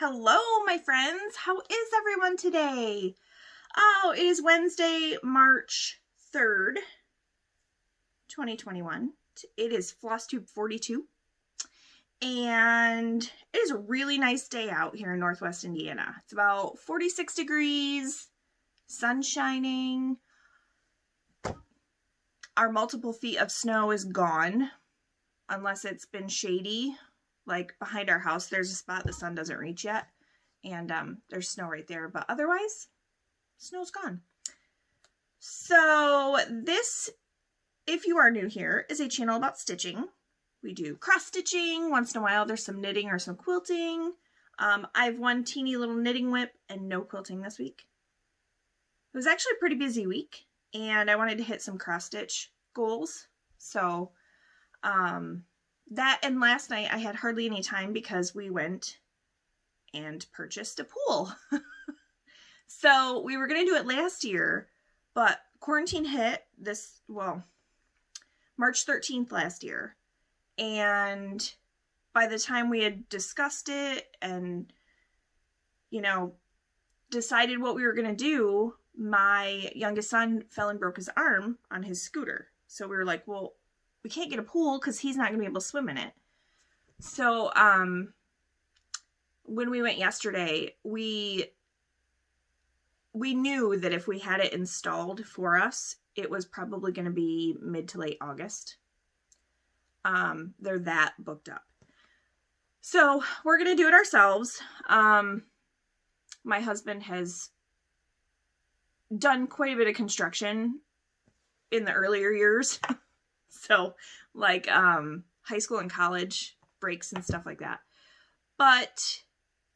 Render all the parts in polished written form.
Hello, my friends. How is everyone today? Oh, it is Wednesday, March 3rd, 2021. It is Flosstube 42. And it is a really nice day out here in Northwest Indiana. It's about 46 degrees, sun shining. Our multiple feet of snow is gone, unless it's been shady. Like behind our house, there's a spot the sun doesn't reach yet, and there's snow right there, but otherwise, snow's gone. So this, if you are new here, is a channel about stitching. We do cross stitching. Once in a while, there's some knitting or some quilting. I have one teeny little knitting whip and no quilting this week. It was actually a pretty busy week, and I wanted to hit some cross stitch goals. So, that and last night I had hardly any time because we went and purchased a pool. So we were going to do it last year, but quarantine hit March 13th last year. And by the time we had discussed it and, decided what we were going to do, my youngest son fell and broke his arm on his scooter. So we were like, well, we can't get a pool because he's not going to be able to swim in it. So, when we went yesterday, we knew that if we had it installed for us, it was probably going to be mid to late August. They're that booked up. So we're going to do it ourselves. My husband has done quite a bit of construction in the earlier years. So, like, high school and college breaks and stuff like that. But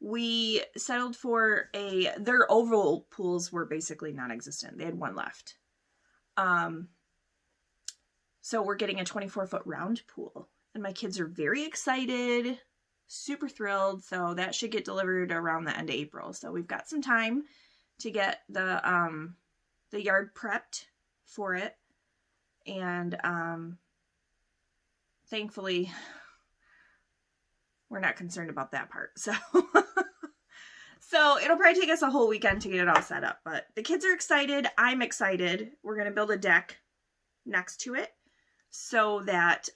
we settled for their oval pools were basically non-existent. They had one left. So we're getting a 24-foot round pool. And my kids are very excited, super thrilled. So that should get delivered around the end of April. So we've got some time to get the yard prepped for it. And thankfully, we're not concerned about that part. So, so it'll probably take us a whole weekend to get it all set up. But the kids are excited. I'm excited. We're going to build a deck next to it so that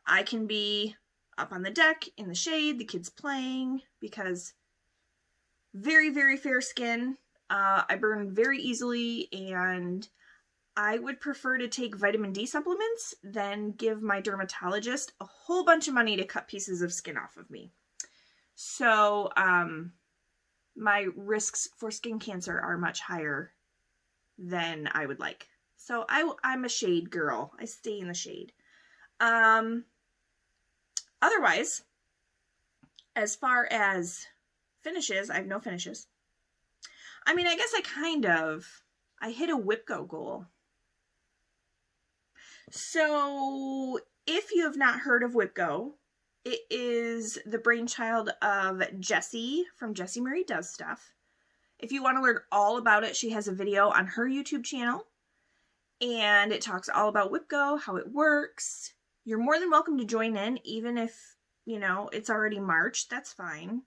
I can be up on the deck in the shade, the kids playing, because very, very fair skin. I burn very easily, and I would prefer to take vitamin D supplements than give my dermatologist a whole bunch of money to cut pieces of skin off of me. So, my risks for skin cancer are much higher than I would like. So I'm a shade girl. I stay in the shade. Otherwise, as far as finishes, I have no finishes. I mean, I guess I hit a WhipGo goal. So, if you have not heard of WhipGo, it is the brainchild of Jessie from Jessie Marie Does Stuff. If you want to learn all about it, she has a video on her YouTube channel, and it talks all about WhipGo, how it works. You're more than welcome to join in, even if, it's already March, that's fine.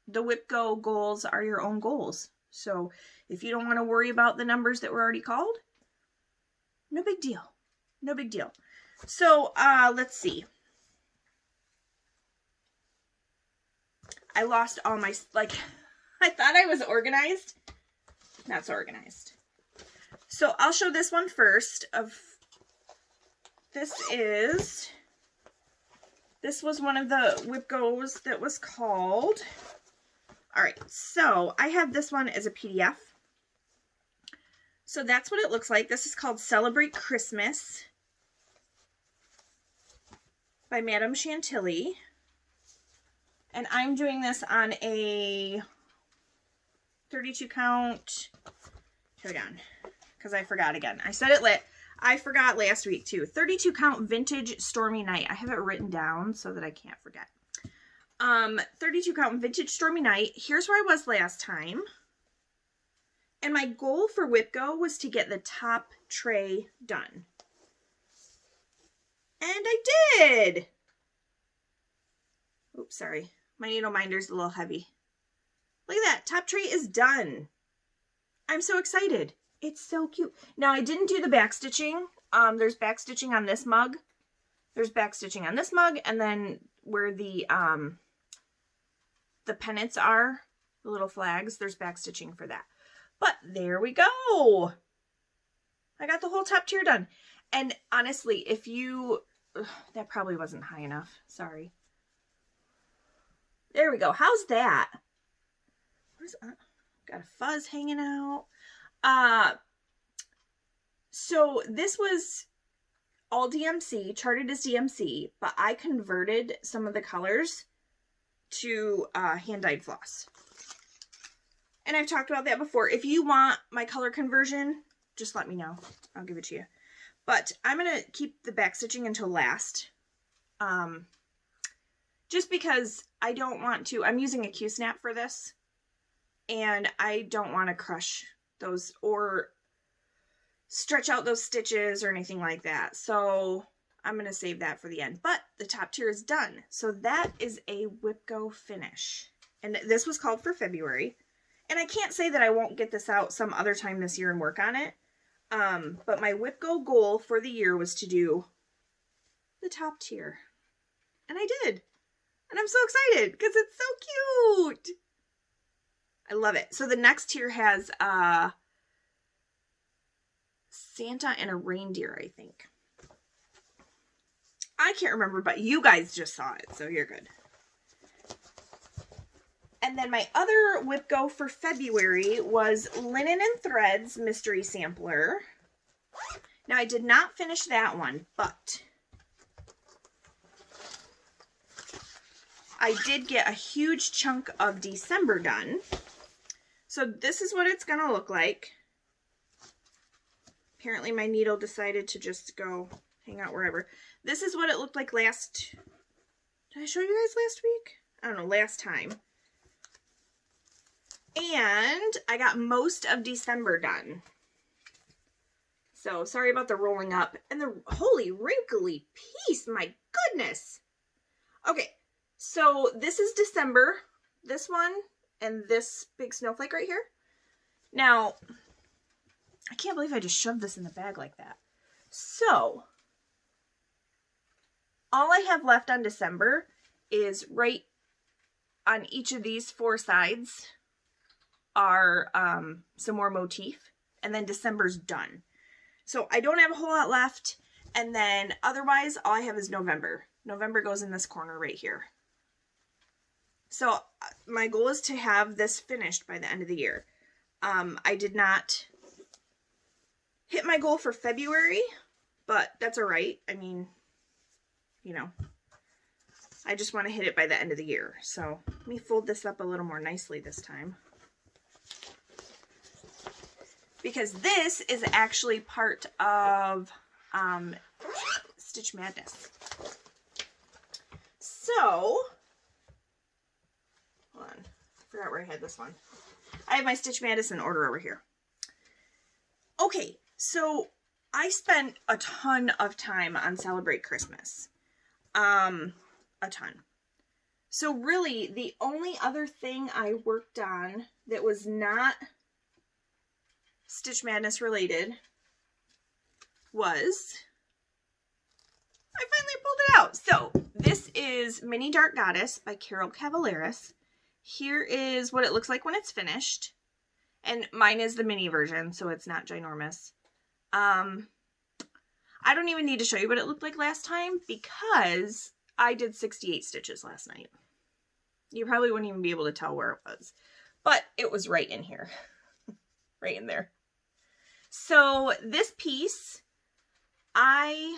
The WhipGo goals are your own goals. So, if you don't want to worry about the numbers that were already called, no big deal. No big deal. So, let's see. I lost all my, I thought I was organized. Not so organized. So, I'll show this one first. This was one of the WhipGos that was called. Alright, so I have this one as a PDF. So that's what it looks like. This is called Celebrate Christmas by Madame Chantilly. And I'm doing this on a 32 count. Hold on, because I forgot again. I forgot last week too. 32 count vintage Stormy Night. I have it written down so that I can't forget. 32 count vintage Stormy Night. Here's where I was last time. And my goal for WhipGo was to get the top tray done. And I did! Oops, sorry. My needle minder's a little heavy. Look at that. Top tray is done. I'm so excited. It's so cute. Now, I didn't do the back stitching. There's back stitching on this mug. There's back stitching on this mug. And then where the pennants are, the little flags, there's back stitching for that. But there we go. I got the whole top tier done. And honestly, if you... Ugh, that probably wasn't high enough. Sorry. There we go. How's that? What is that? Got a fuzz hanging out. So this was all DMC, charted as DMC, but I converted some of the colors to hand-dyed floss. And I've talked about that before. If you want my color conversion, just let me know. I'll give it to you. But I'm going to keep the back stitching until last. Just because I don't want to, I'm using a Q-snap for this. And I don't want to crush those or stretch out those stitches or anything like that. So I'm going to save that for the end. But the top tier is done. So that is a Whip-Go finish. And this was called for February. And I can't say that I won't get this out some other time this year and work on it. But my Whip-Go goal for the year was to do the top tier. And I did. And I'm so excited because it's so cute. I love it. So the next tier has Santa and a reindeer, I think. I can't remember, but you guys just saw it, so you're good. And then my other Whip-Go for February was Linen and Threads Mystery Sampler. Now, I did not finish that one, but I did get a huge chunk of December done. So this is what it's going to look like. Apparently my needle decided to just go hang out wherever. This is what it looked like last... Did I show you guys last week? I don't know, last time. And I got most of December done. So sorry about the rolling up. And the holy wrinkly piece, my goodness. Okay, so this is December. This one and this big snowflake right here. Now, I can't believe I just shoved this in the bag like that. So, all I have left on December is right on each of these four sides are some more motif, and then December's done. So I don't have a whole lot left, and then otherwise all I have is November. November goes in this corner right here. So my goal is to have this finished by the end of the year. I did not hit my goal for February, but that's all right. I mean, you know, I just want to hit it by the end of the year. So let me fold this up a little more nicely this time, because this is actually part of Stitch Madness. So, hold on, I forgot where I had this one. I have my Stitch Madness in order over here. Okay, so I spent a ton of time on Celebrate Christmas. A ton. So really, the only other thing I worked on that was not Stitch Madness related was, I finally pulled it out. So this is Mini Dark Goddess by Carol Cavaleris. Here is what it looks like when it's finished. And mine is the mini version, so it's not ginormous. I don't even need to show you what it looked like last time because I did 68 stitches last night. You probably wouldn't even be able to tell where it was, but it was right in here, right in there. So this piece, at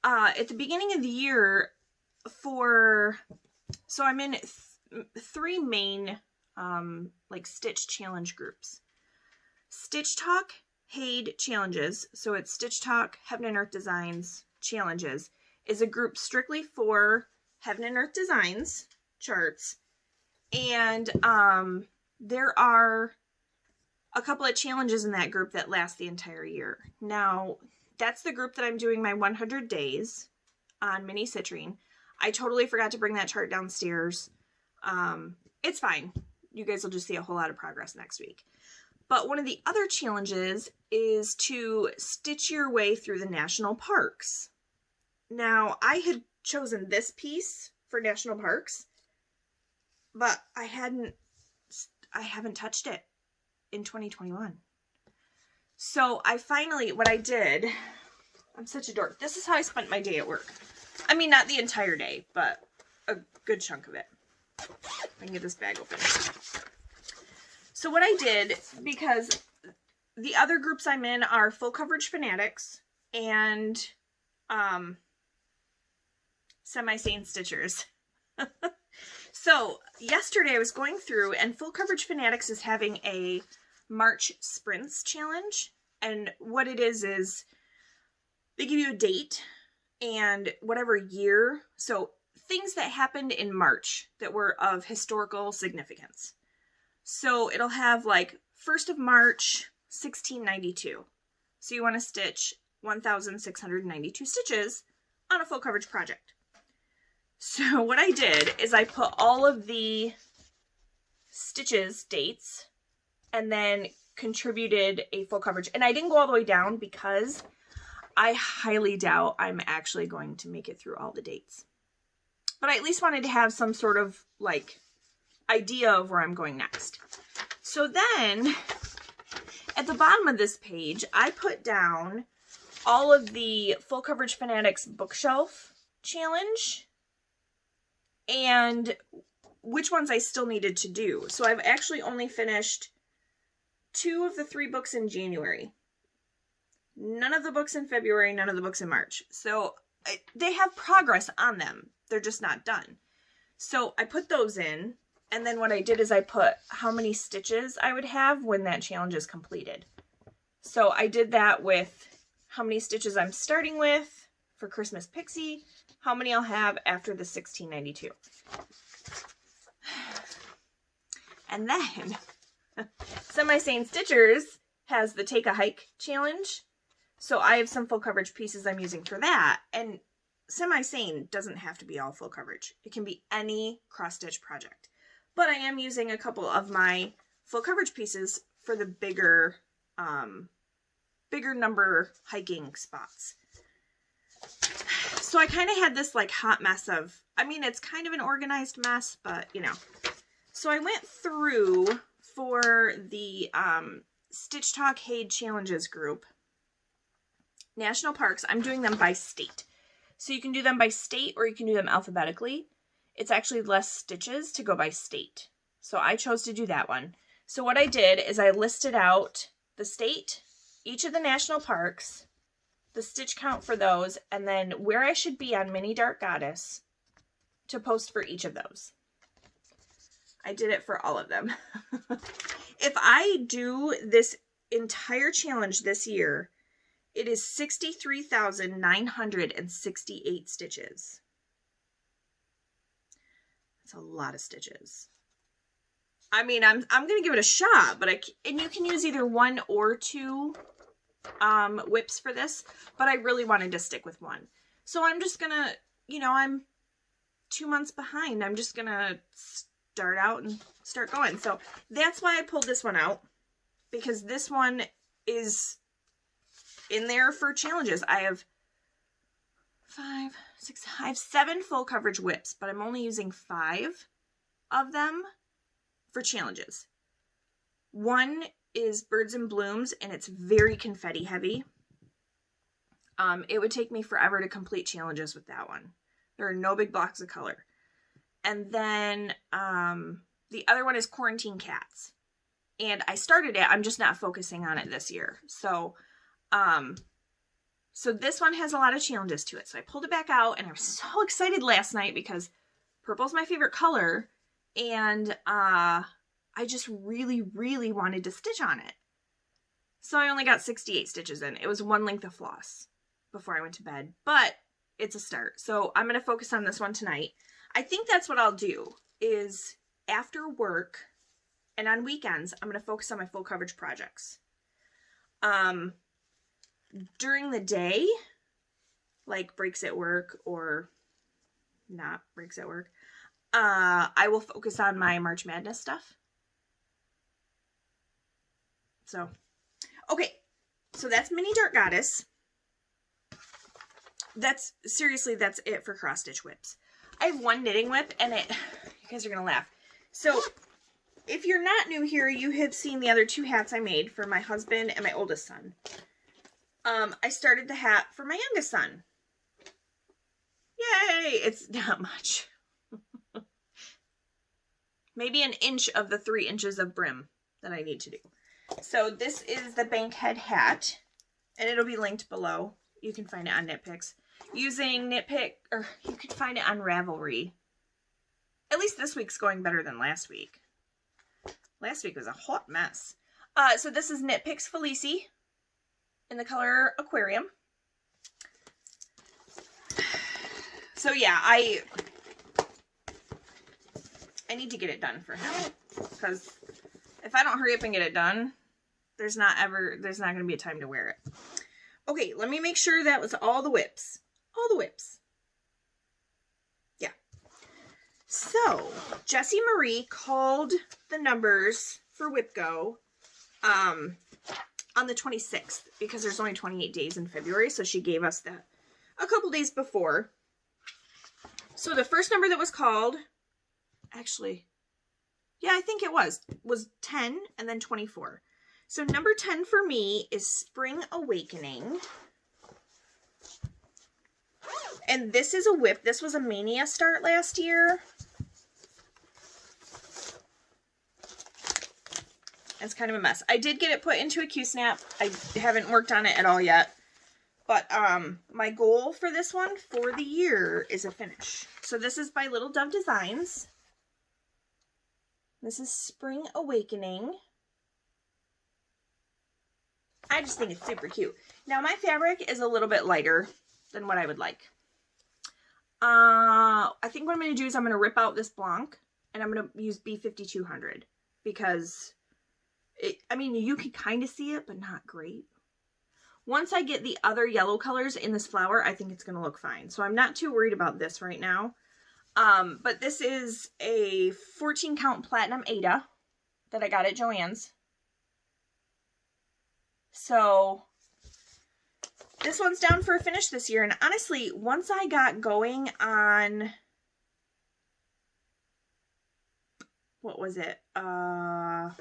the beginning of the year so I'm in three main like Stitch challenge groups. Stitch Talk, HAED challenges. So it's Stitch Talk, Heaven and Earth Designs challenges is a group strictly for Heaven and Earth Designs charts. And there are a couple of challenges in that group that last the entire year. Now, that's the group that I'm doing my 100 days on mini citrine. I totally forgot to bring that chart downstairs. It's fine. You guys will just see a whole lot of progress next week. But one of the other challenges is to stitch your way through the national parks. Now, I had chosen this piece for national parks, but I haven't touched it in 2021. So I finally, what I did, I'm such a dork. This is how I spent my day at work. I mean, not the entire day, but a good chunk of it. I can get this bag open. So what I did, because the other groups I'm in are full coverage fanatics and semi-sane stitchers. So yesterday I was going through, and full coverage fanatics is having a March sprints challenge, and what it is they give you a date and whatever year, so things that happened in March that were of historical significance. So it'll have like 1st of March 1692, so you want to stitch 1,692 stitches on a full coverage project. So what I did is I put all of the stitches dates and then contributed a full coverage. And I didn't go all the way down because I highly doubt I'm actually going to make it through all the dates. But I at least wanted to have some sort of like idea of where I'm going next. So then at the bottom of this page, I put down all of the Full Coverage Fanatics bookshelf challenge and which ones I still needed to do. So I've actually only finished 2 of the 3 books in January. None of the books in February, none of the books in March. So they have progress on them. They're just not done. So I put those in, and then what I did is I put how many stitches I would have when that challenge is completed. So I did that with how many stitches I'm starting with for Christmas Pixie, how many I'll have after the 1692. And then Semi-Sane Stitchers has the Take a Hike challenge. So I have some full coverage pieces I'm using for that. And Semi-Sane doesn't have to be all full coverage. It can be any cross-stitch project. But I am using a couple of my full coverage pieces for the bigger number hiking spots. So I kind of had this like hot mess of, I mean, it's kind of an organized mess, but you know. So I went through for the Stitch Talk HAED Challenges group. National parks, I'm doing them by state. So you can do them by state or you can do them alphabetically. It's actually less stitches to go by state. So I chose to do that one. So what I did is I listed out the state, each of the national parks, the stitch count for those, and then where I should be on Mini Dark Goddess to post for each of those. I did it for all of them. If I do this entire challenge this year, it is 63,968 stitches. That's a lot of stitches. I mean, I'm going to give it a shot, but and you can use either 1 or 2 whips for this, but I really wanted to stick with 1. So I'm just going to, you know, I'm 2 months behind. I'm just going to start out and start going. So that's why I pulled this one out, because this one is in there for challenges. I have 5, 6, I have 7 full coverage whips, but I'm only using 5 of them for challenges. 1 is Birds and Blooms, and it's very confetti heavy. It would take me forever to complete challenges with that one. There are no big blocks of color. And then the other one is Quarantine Cats. And I started it, I'm just not focusing on it this year. So so this one has a lot of challenges to it. So I pulled it back out, and I was so excited last night because purple's my favorite color. And I just really, really wanted to stitch on it. So I only got 68 stitches in. It was 1 length of floss before I went to bed, but it's a start. So I'm going to focus on this one tonight. I think that's what I'll do, is after work and on weekends, I'm going to focus on my full coverage projects. During the day, like breaks at work or not breaks at work, I will focus on my March Madness stuff. So, okay. So that's Mini Dark Goddess. That's, seriously, that's it for cross stitch whips. I have one knitting whip, and you guys are going to laugh. So, if you're not new here, you have seen the other 2 hats I made for my husband and my oldest son. I started the hat for my youngest son. Yay! It's not much. Maybe an inch of the 3 inches of brim that I need to do. So this is the Bankhead Hat, and it'll be linked below. You can find it on Knitpicks. Using Knitpick, or you can find it on Ravelry. At least this week's going better than last week. Last week was a hot mess. So this is Knitpicks Felici in the color Aquarium. So yeah, I need to get it done for him, because if I don't hurry up and get it done, there's not going to be a time to wear it. Okay, let me make sure that was all the whips. All the whips. Yeah. So, Jessie Marie called the numbers for Whip Go on the 26th, because there's only 28 days in February, so she gave us that a couple days before. So the first number that was called, actually, yeah, I think it was 10 and then 24. So number 10 for me is Spring Awakening. And this is a whip. This was a Mania start last year. It's kind of a mess. I did get it put into a Q-snap. I haven't worked on it at all yet. But my goal for this one for the year is a finish. So this is by Little Dove Designs. This is Spring Awakening. I just think it's super cute. Now my fabric is a little bit lighter than what I would like. I think what I'm going to do is I'm going to rip out this Blanc, and I'm going to use B5200, because I mean, you can kind of see it, but not great. Once I get the other yellow colors in this flower, I think it's going to look fine. So I'm not too worried about this right now. But this is a 14 count Platinum Aida that I got at Joann's. So this one's down for a finish this year. And honestly, once I got going on, what was it? The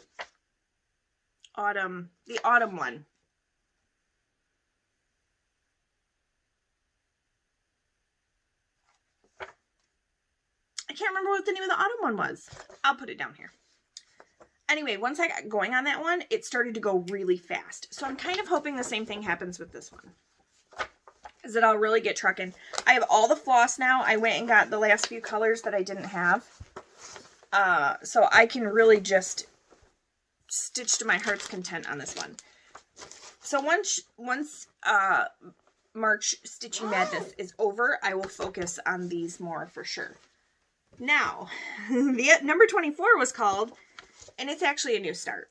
autumn one. I can't remember what the name of the autumn one was. I'll put it down here. Anyway, once I got going on that one, it started to go really fast. So I'm kind of hoping the same thing happens with this one, is that I'll really get trucking. I have all the floss now. I went and got the last few colors that I didn't have. So I can really just stitch to my heart's content on this one. So once March Stitching Madness is over, I will focus on these more for sure. Now, the number 24 was called, and it's actually a new start.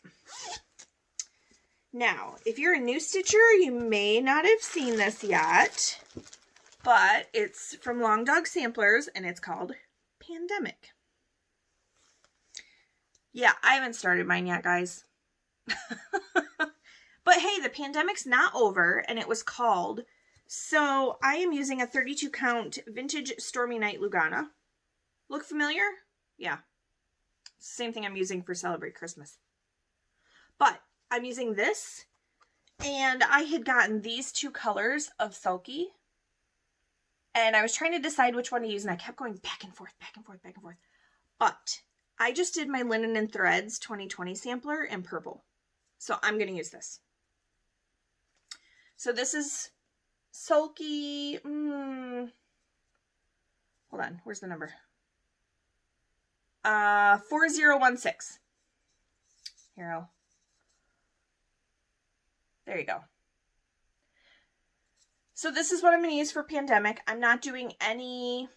Now, if you're a new stitcher, you may not have seen this yet, but it's from Long Dog Samplers, and it's called Pandemic. Yeah, I haven't started mine yet, guys. But hey, the pandemic's not over, and it was called. So I am using a 32 count vintage Stormy Night Lugana. Look familiar? Yeah. Same thing I'm using for Celebrate Christmas. But I'm using this, and I had gotten these two colors of Sulky, and I was trying to decide which one to use, and I kept going back and forth, back and forth, back and forth. But I just did my Linen and Threads 2020 sampler in purple. So I'm going to use this. So this is Sulky. Hold on. Where's the number? 4016. Here, there you go. So this is what I'm going to use for Pandemic. I'm not doing any,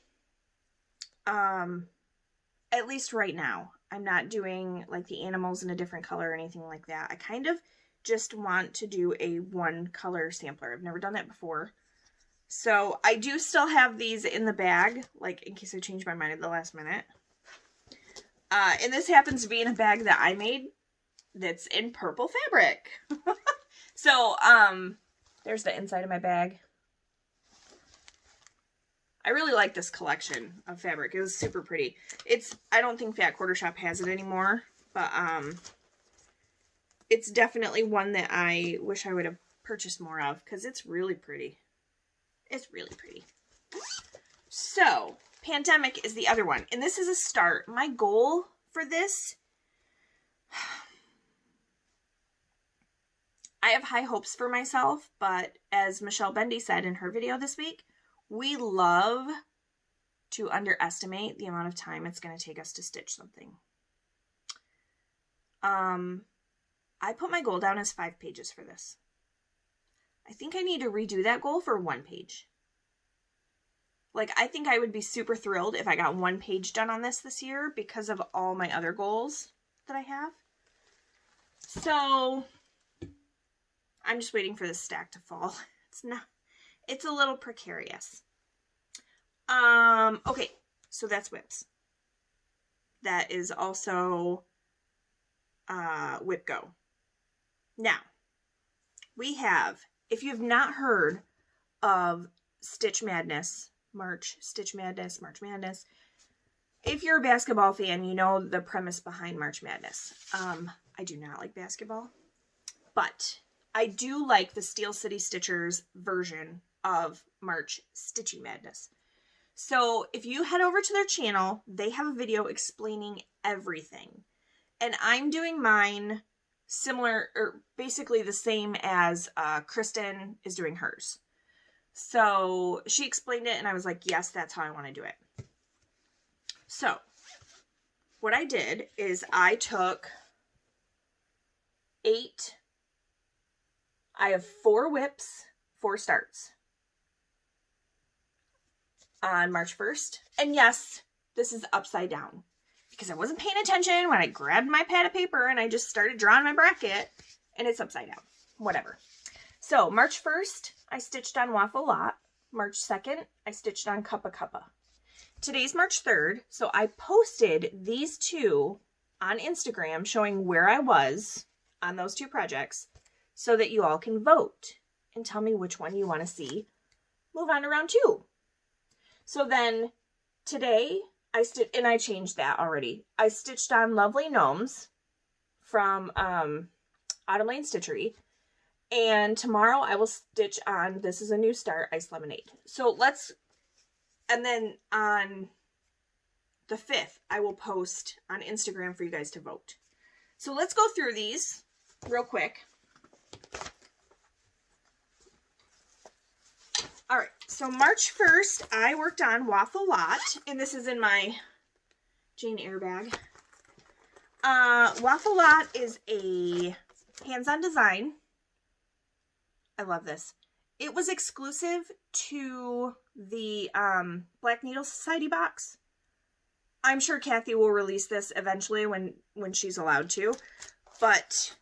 at least right now, I'm not doing like the animals in a different color or anything like that. I kind of just want to do a one color sampler. I've never done that before. So I do still have these in the bag, like in case I change my mind at the last minute. And this happens to be in a bag that I made that's in purple fabric. So, there's the inside of my bag. I really like this collection of fabric. It was super pretty. I don't think Fat Quarter Shop has it anymore, but, it's definitely one that I wish I would have purchased more of, because it's really pretty. It's really pretty. So, Pandemic is the other one, and this is a start. My goal for this, I have high hopes for myself, but as Michelle Bendy said in her video this week, we love to underestimate the amount of time it's going to take us to stitch something. I put my goal down as 5 pages for this. I think I need to redo that goal for 1 page. Like, I think I would be super thrilled if I got 1 page done on this year because of all my other goals that I have. So, I'm just waiting for this stack to fall. It's a little precarious. Okay, so that's whips. That is also Whip Go. Now, we have, if you've not heard of Stitch Madness, March Madness, if you're a basketball fan, you know the premise behind March Madness. I do not like basketball, but I do like the Steel City Stitchers version of March Stitching Madness. So if you head over to their channel, they have a video explaining everything. And I'm doing mine similar, or basically the same as Kristen is doing hers. So she explained it and I was like, yes, that's how I want to do it. So what I did is I took I have 4 whips, 4 starts on March 1st. And yes, this is upside down because I wasn't paying attention when I grabbed my pad of paper and I just started drawing my bracket and it's upside down. Whatever. So March 1st, I stitched on Waffle Lot. March 2nd, I stitched on Cuppa. Today's March 3rd, so I posted these 2 on Instagram showing where I was on those 2 projects so that you all can vote and tell me which one you want to see move on to round 2. So then today, I changed that already. I stitched on Lovely Gnomes from Autumn Lane Stitchery. And tomorrow I will stitch on This Is a New Start, Ice Lemonade. So and then on the 5th, I will post on Instagram for you guys to vote. So let's go through these real quick. All right, so March 1st, I worked on Waffle Lot, and this is in my Jane Eyre bag. Waffle Lot is a hands-on design. I love this. It was exclusive to the Black Needle Society box. I'm sure Kathy will release this eventually when she's allowed to, but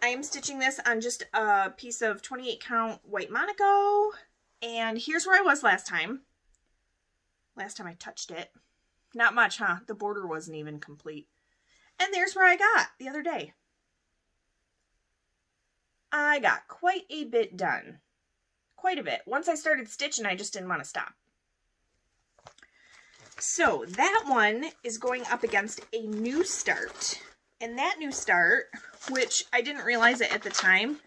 I am stitching this on just a piece of 28 count white Monaco. And here's where I was last time. Last time I touched it. Not much, huh? The border wasn't even complete. And there's where I got the other day. I got quite a bit done. Quite a bit. Once I started stitching, I just didn't want to stop. So that one is going up against a new start. And that new start, which I didn't realize it at the time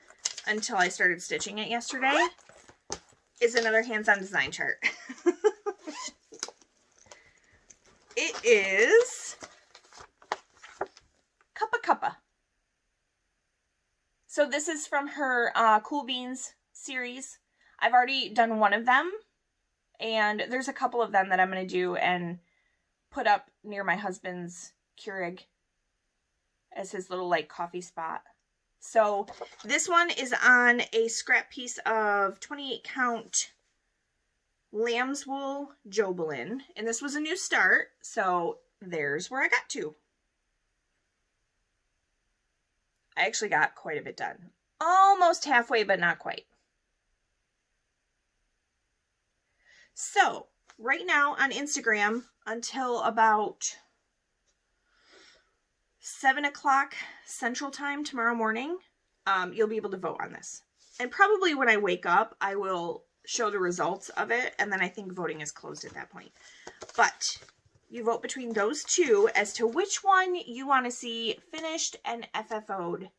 until I started stitching it yesterday, is another hands-on design chart. It is Cuppa. So this is from her Cool Beans series. I've already done one of them, and there's a couple of them that I'm going to do and put up near my husband's Keurig as his little like coffee spot. So this one is on a scrap piece of 28 count lamb's wool Jobelin, and this was a new start, so there's where I got to. I actually got quite a bit done. Almost halfway, but not quite. So right now on Instagram until about 7 o'clock Central Time tomorrow morning, you'll be able to vote on this. And probably when I wake up, I will show the results of it, and then I think voting is closed at that point. But you vote between those two as to which one you want to see finished and FFO'd.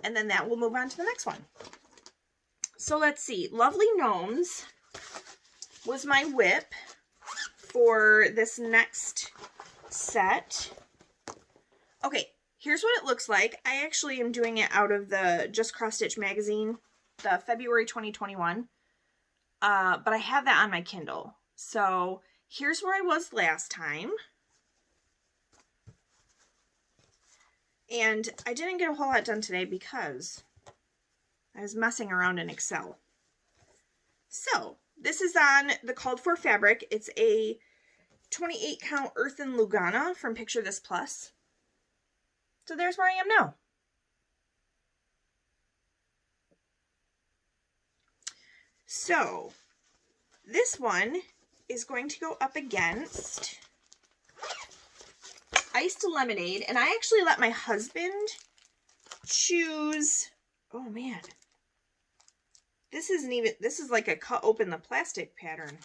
And then that will move on to the next one. So let's see. Lovely Gnomes was my whip for this next set. Okay, here's what it looks like. I actually am doing it out of the Just Cross Stitch magazine, the February 2021. But I have that on my Kindle. So here's where I was last time. And I didn't get a whole lot done today because I was messing around in Excel. So this is on the called for fabric. It's a 28 count Earthen Lugana from Picture This Plus. So there's where I am now. So this one is going to go up against Iced Lemonade, and I actually let my husband choose. Oh man, this isn't even, this is like a cut open the plastic pattern.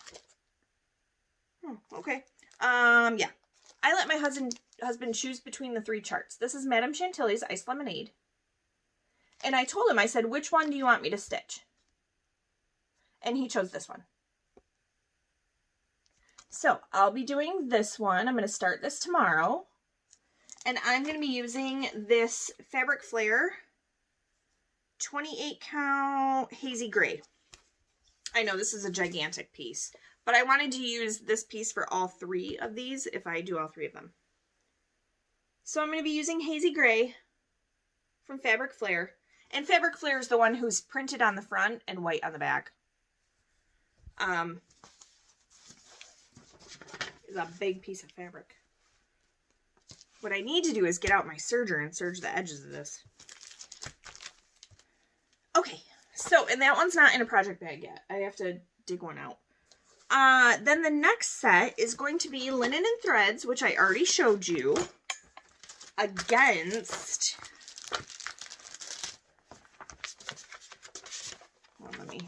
Okay. Yeah, I let my husband choose between the three charts. This is Madame Chantilly's Iced Lemonade, and I told him, I said, which one do you want me to stitch? And he chose this one. So I'll be doing this one. I'm going to start this tomorrow. And I'm going to be using this Fabric Flare 28 count Hazy Gray. I know this is a gigantic piece, but I wanted to use this piece for all three of these if I do all three of them. So I'm going to be using Hazy Gray from Fabric Flare. And Fabric Flare is the one who's printed on the front and white on the back. It's a big piece of fabric. What I need to do is get out my serger and serge the edges of this. Okay, so, and that one's not in a project bag yet. I have to dig one out. Then the next set is going to be Linen and Threads, which I already showed you, against, well, let me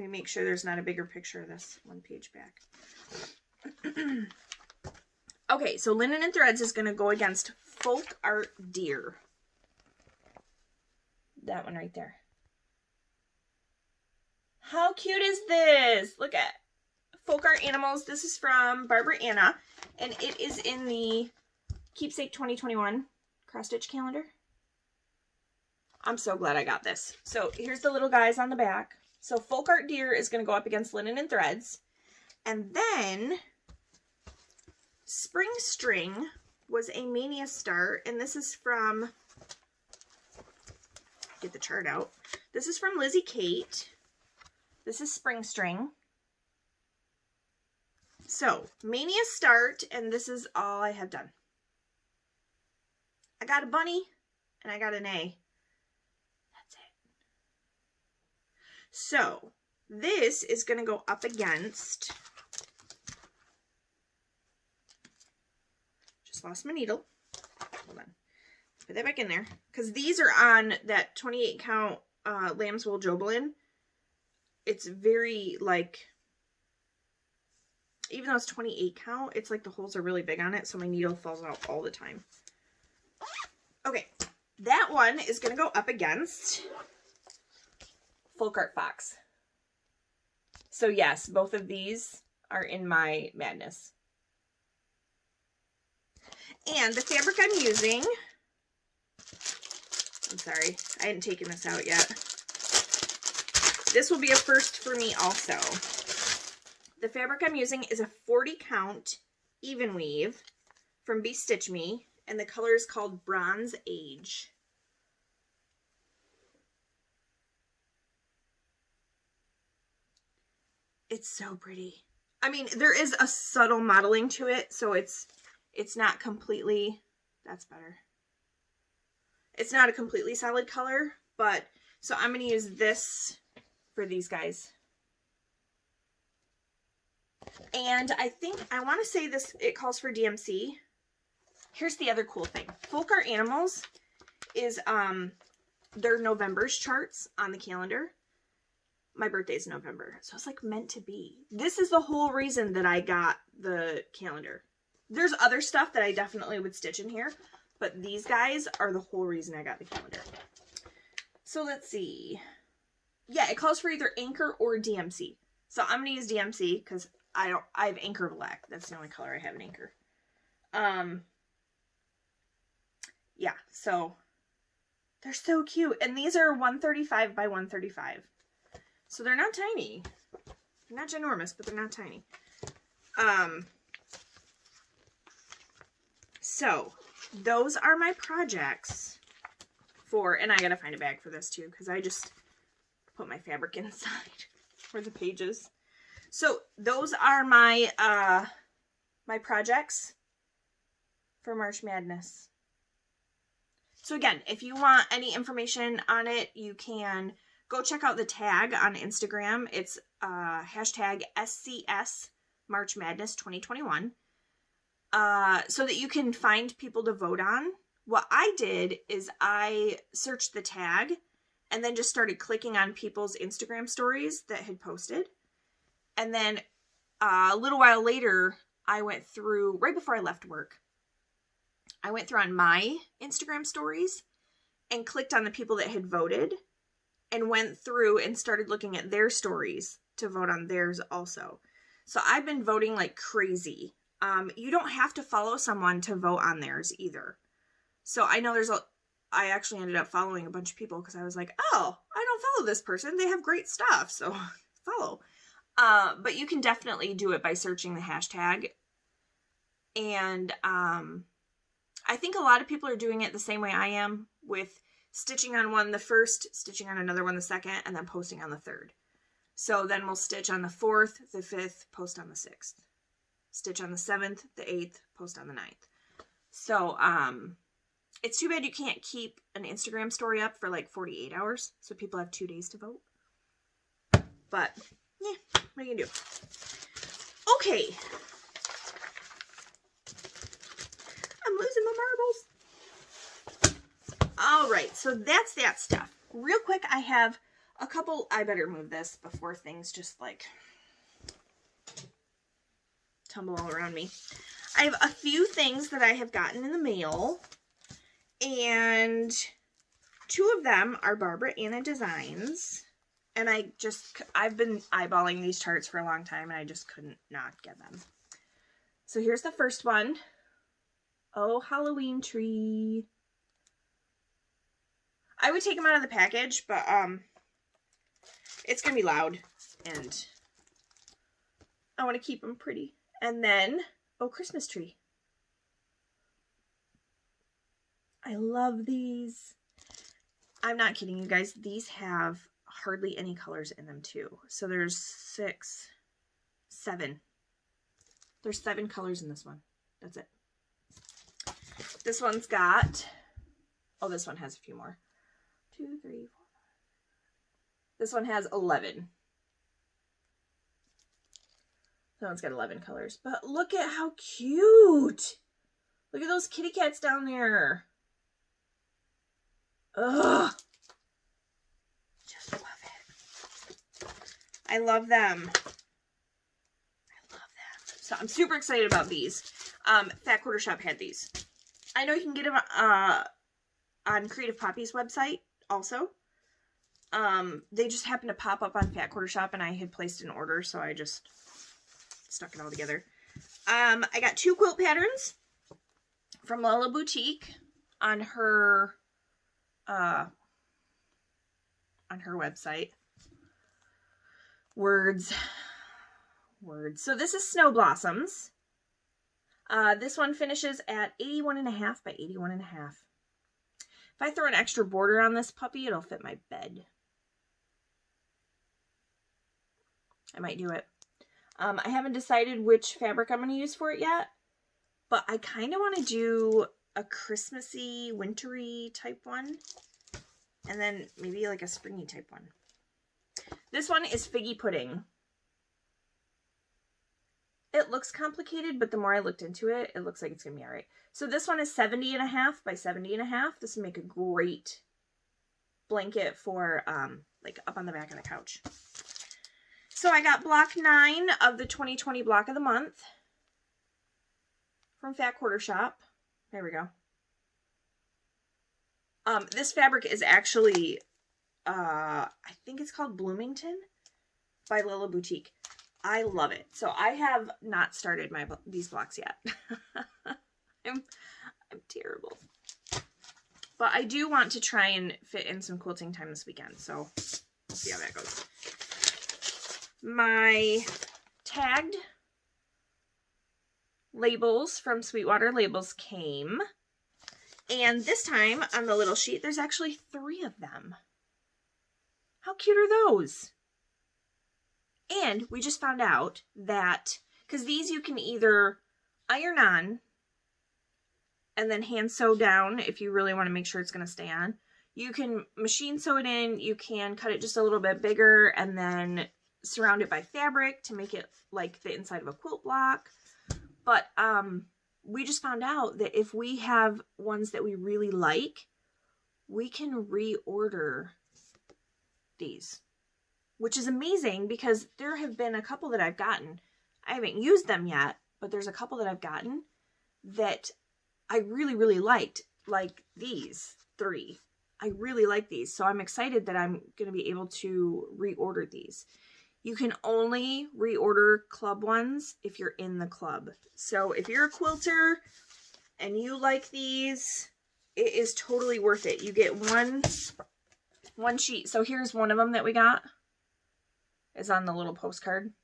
make sure there's not a bigger picture of this one page back. Okay, so Linen and Threads is going to go against Folk Art Deer. That one right there. How cute is this? Look at Folk Art Animals. This is from Barbara Anna, and it is in the Keepsake 2021 cross stitch calendar. I'm so glad I got this. So here's the little guys on the back. So Folk Art Deer is going to go up against Linen and Threads. And then Spring String was a Mania start, and this is from, get the chart out. This is from Lizzie Kate. This is Spring String. So, Mania start, and this is all I have done. I got a bunny, and I got an A. That's it. So, this is going to go up against, just lost my needle. Hold on. Put that back in there. Because these are on that 28 count Lamb's Wool Jobelin. It's very, like, even though it's 28 count, it's like the holes are really big on it, so my needle falls out all the time. Okay, that one is going to go up against Folk Art Fox. So yes, both of these are in my madness. And the fabric I'm using, I'm sorry, I hadn't taken this out yet. This will be a first for me also. The fabric I'm using is a 40 count even weave from Be Stitch Me, and the color is called Bronze Age. It's so pretty. I mean, there is a subtle modeling to it, so it's not completely, that's better. It's not a completely solid color, but So I'm going to use this for these guys. And I think, I want to say this, it calls for DMC. Here's the other cool thing. Folk Art Animals is their November's charts on the calendar. My birthday's November, so it's like meant to be. This is the whole reason that I got the calendar. There's other stuff that I definitely would stitch in here, but these guys are the whole reason I got the calendar. So let's see. Yeah, it calls for either Anchor or DMC. So I'm going to use DMC because I have Anchor Black. That's the only color I have in Anchor. Yeah, so they're so cute. And these are 135 by 135. So they're not tiny. They're not ginormous, but they're not tiny. So those are my projects for, and I gotta find a bag for this too, because I just put my fabric inside for the pages. So those are my my projects for March Madness. So again, if you want any information on it, you can go check out the tag on Instagram. It's hashtag SCS March Madness 2021. So that you can find people to vote on. What I did is I searched the tag and then just started clicking on people's Instagram stories that had posted. And then a little while later, I went through, right before I left work, I went through on my Instagram stories and clicked on the people that had voted and went through and started looking at their stories to vote on theirs also. So I've been voting like crazy. You don't have to follow someone to vote on theirs either. So I know I actually ended up following a bunch of people because I was like, oh, I don't follow this person. They have great stuff, so follow. But you can definitely do it by searching the hashtag. And I think a lot of people are doing it the same way I am, with stitching on one the first, stitching on another one the second, and then posting on the third. So then we'll stitch on the 4th, the 5th, post on the 6th. Stitch on the 7th, the 8th, post on the 9th. So, it's too bad you can't keep an Instagram story up for like 48 hours. So people have 2 days to vote. But, yeah, what are you gonna do? Okay. I'm losing my marbles. Alright, so that's that stuff. Real quick, I have a couple, I better move this before things just like tumble all around me. I have a few things that I have gotten in the mail, and 2 of them are Barbara Anna Designs, and I've been eyeballing these charts for a long time, and I just couldn't not get them. So here's the first one. Oh, Halloween tree. I would take them out of the package, but it's gonna be loud, and I want to keep them pretty. And then, oh, Christmas tree. I love these. I'm not kidding you guys. These have hardly any colors in them too. So there's 6, 7. There's 7 colors in this one. That's it. This one's got, oh, this one has a few more. 2, 3, 4. This one has 11. That one's got 11 colors. But look at how cute. Look at those kitty cats down there. Ugh. Just love it. I love them. I love them. So I'm super excited about these. Fat Quarter Shop had these. I know you can get them on Creative Poppy's website also. They just happened to pop up on Fat Quarter Shop, and I had placed an order, so I just stuck it all together. I got 2 quilt patterns from Lala Boutique on her website. Words. So this is Snow Blossoms. This one finishes at 81.5 by 81.5. If I throw an extra border on this puppy, it'll fit my bed. I might do it. I haven't decided which fabric I'm going to use for it yet, but I kind of want to do a Christmassy, wintry type one. And then maybe like a springy type one. This one is Figgy Pudding. It looks complicated, but the more I looked into it, it looks like it's going to be all right. So this one is 70.5 by 70.5. This would make a great blanket for like up on the back of the couch. So I got block 9 of the 2020 block of the month from Fat Quarter Shop. There we go. This fabric is actually, I think it's called Bloomington by Lila Boutique. I love it. So I have not started these blocks yet. I'm terrible. But I do want to try and fit in some quilting time this weekend. So we'll see how that goes. My tagged labels from Sweetwater Labels came. And this time on the little sheet, there's actually 3 of them. How cute are those? And we just found out that, because these you can either iron on and then hand sew down if you really want to make sure it's going to stay on. You can machine sew it in. You can cut it just a little bit bigger and then surround it by fabric to make it like the inside of a quilt block. But we just found out that if we have ones that we really like, we can reorder these, which is amazing because there have been a couple that I've gotten. I haven't used them yet, but there's a couple that I've gotten that I really, really liked, like these 3. I really like these, so I'm excited that I'm going to be able to reorder these. You can only reorder club ones if you're in the club. So if you're a quilter and you like these, it is totally worth it. You get one sheet. So here's one of them that we got. It's on the little postcard.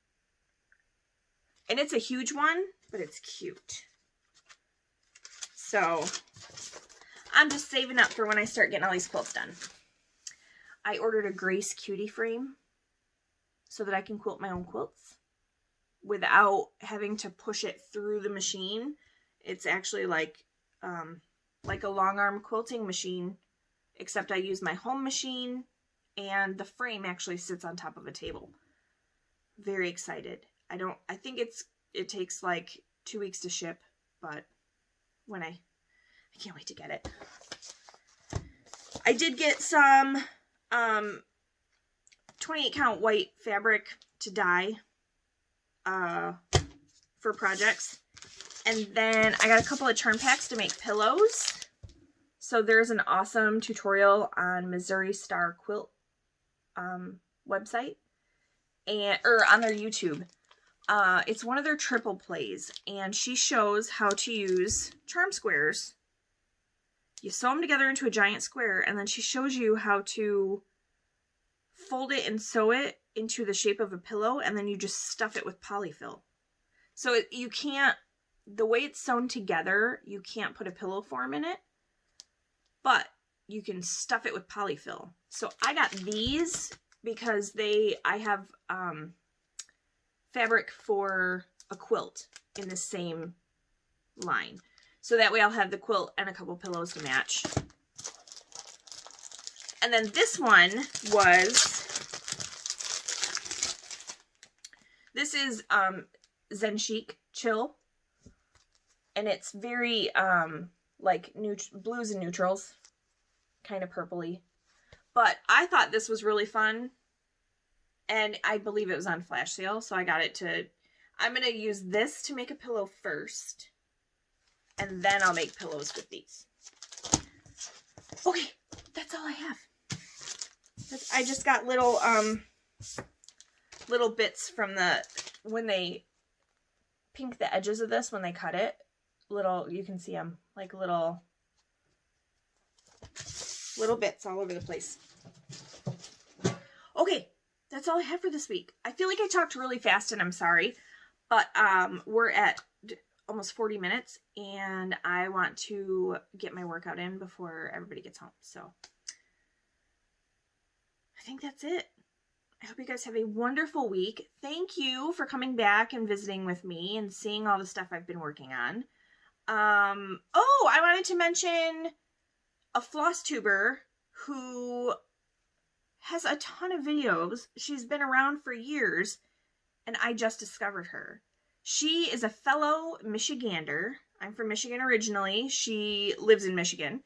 And it's a huge one, but it's cute. So I'm just saving up for when I start getting all these quilts done. I ordered a Grace Cutie frame so that I can quilt my own quilts without having to push it through the machine. It's actually like a long arm quilting machine, except I use my home machine and the frame actually sits on top of a table. Very excited. I think it takes like 2 weeks to ship, but when I can't wait to get it. I did get some 28 count white fabric to dye for projects. And then I got a couple of charm packs to make pillows. So there's an awesome tutorial on Missouri Star Quilt website or on their YouTube. It's one of their triple plays, and she shows how to use charm squares. You sew them together into a giant square, and then she shows you how to fold it and sew it into the shape of a pillow, and then you just stuff it with polyfill. So you can't, the way it's sewn together, you can't put a pillow form in it, but you can stuff it with polyfill. So I got these because I have fabric for a quilt in the same line. So that way I'll have the quilt and a couple pillows to match. And then this one this is Zen Chic Chill. And it's very like blues and neutrals, kind of purpley. But I thought this was really fun. And I believe it was on flash sale, so I got it I'm going to use this to make a pillow first. And then I'll make pillows with these. Okay, that's all I have. I just got little bits from when they pink the edges of this, when they cut it. You can see them, like little bits all over the place. Okay, that's all I have for this week. I feel like I talked really fast and I'm sorry, but we're at almost 40 minutes and I want to get my workout in before everybody gets home. So I think that's it. I hope you guys have a wonderful week. Thank you for coming back and visiting with me and seeing all the stuff I've been working on. Oh, I wanted to mention a Flosstuber who has a ton of videos. She's been around for years, and I just discovered her. She is a fellow Michigander. I'm from Michigan originally. She lives in Michigan.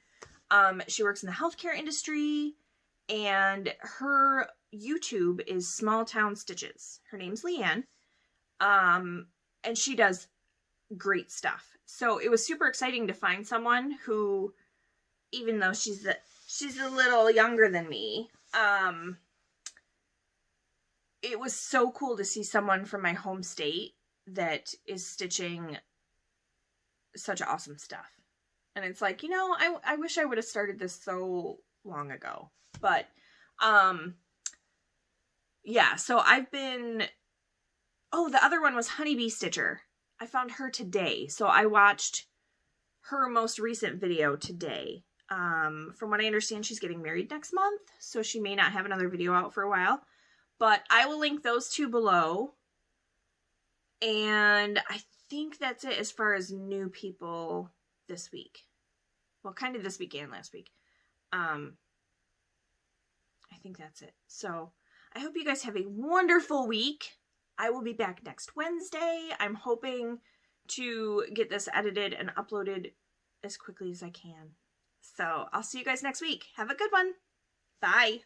She works in the healthcare industry, and her YouTube is Small Town Stitches. Her name's Leanne, and she does great stuff. So it was super exciting to find someone who, even though she's a little younger than me, it was so cool to see someone from my home state that is stitching such awesome stuff. And it's like, you know, I wish I would have started this so long ago. But, yeah, so I've been, oh, the other one was Honeybee Stitcher. I found her today. So I watched her most recent video today. From what I understand, she's getting married next month, so she may not have another video out for a while. But I will link those two below. And I think that's it as far as new people this week. Well, kind of this week and last week. I think that's it. So I hope you guys have a wonderful week. I will be back next Wednesday. I'm hoping to get this edited and uploaded as quickly as I can. So I'll see you guys next week. Have a good one. Bye.